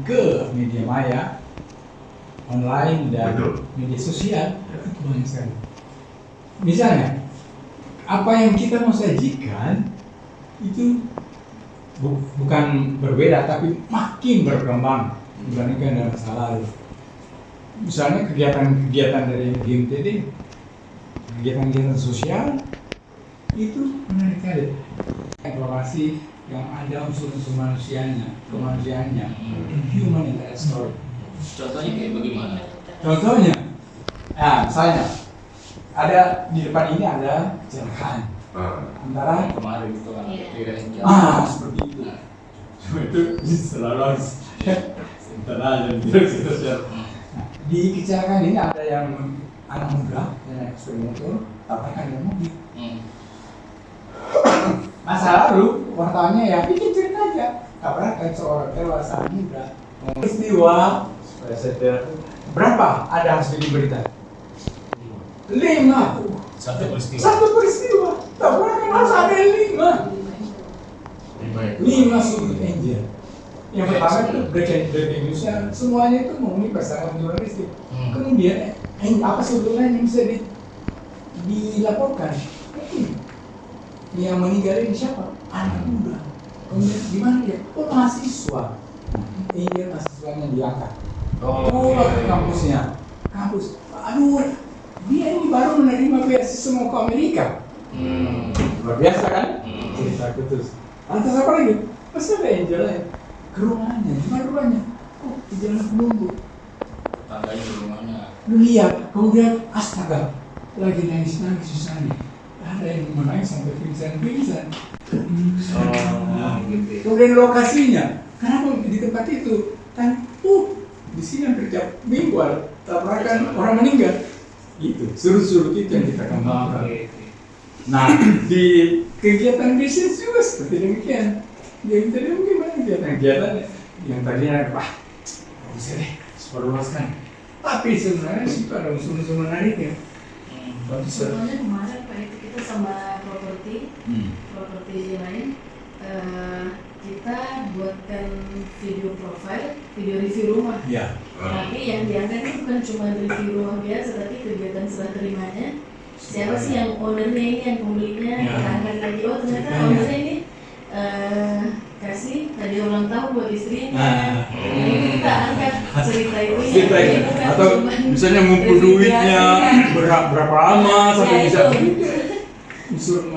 ke media maya, online dan Betul. media sosial itu banyak sekali. Misalnya, apa yang kita mau sajikan itu bukan berbeda tapi makin berkembang dibandingkan dengan masa lalu. Misalnya kegiatan-kegiatan dari GMTD, kegiatan-kegiatan sosial itu menarik sekali. Informasi yang ada unsur-unsur kemanusiaannya, human interest story. Contohnya kayak bagaimana? Contohnya, misalnya ada di depan ini ada kecelakaan antara Kemarin itu kan Iya. tidak seperti itu. Cuma itu selalu harus internal dan direksi sosial. Di kecelakaan ini ada yang anak muda yang naik sepeda motor tabrakan dengan mobil. Masa lalu wartawannya ya bikin cerita aja tabrakan seorang tewas anak muda. Peristiwa berapa ada hasil di berita? 5. Satu peristiwa. Satu peristiwa tabrakan harus ada 5 sudut angel. Yang pertama itu breaking newsnya semuanya itu memenuhi persyaratan jurnalistik. Kemudian apa sebetulnya yang bisa dilaporkan? Yang meninggal ini siapa? Anak muda. Kemudian gimana dia? Oh, mahasiswa. Angel mahasiswanya diangkat. Pulang ke kampusnya. Kampus. Aduh, dia ini baru menerima beasiswa mau ke Amerika. Luar biasa kan? Cerita putus. Lantas apa lagi? Pasti ada angel lain. Ke rumahnya, gimana rumahnya? Oh, di jalan penunggu. Tangganya di rumahnya. Lu lihat, kemudian astaga, lagi nangis-nangis di sana. Ada yang menangis sampai pingsan-pingsan. Gitu. Kemudian lokasinya, kenapa di tempat itu? Di sini hampir tiap minggu ada tabrakan orang meninggal. Itu, surut-surut itu yang kita kembangkan. Nah, di kegiatan bisnis juga seperti demikian. Yang tadi gimana kegiatan yang tadinya bisa deh, seperluaskan. Tapi sebenarnya sih ada unsur-unsur menariknya. Contohnya kemarin Pak itu kita sama properti lain, kita buatkan video profile, video review rumah. Ya. Tapi yang diangkat itu bukan cuma review rumah biasa, tapi kegiatan serah terimanya. Siapa sih yang ownernya ini, yang pembelinya, kita angkat lagi. Oh ternyata ownernya ini kasih tadi ulang tahun buat istrinya. Ini kita angkat cerita itu. Atau misalnya ngumpul duitnya berapa lama sampai bisa unsur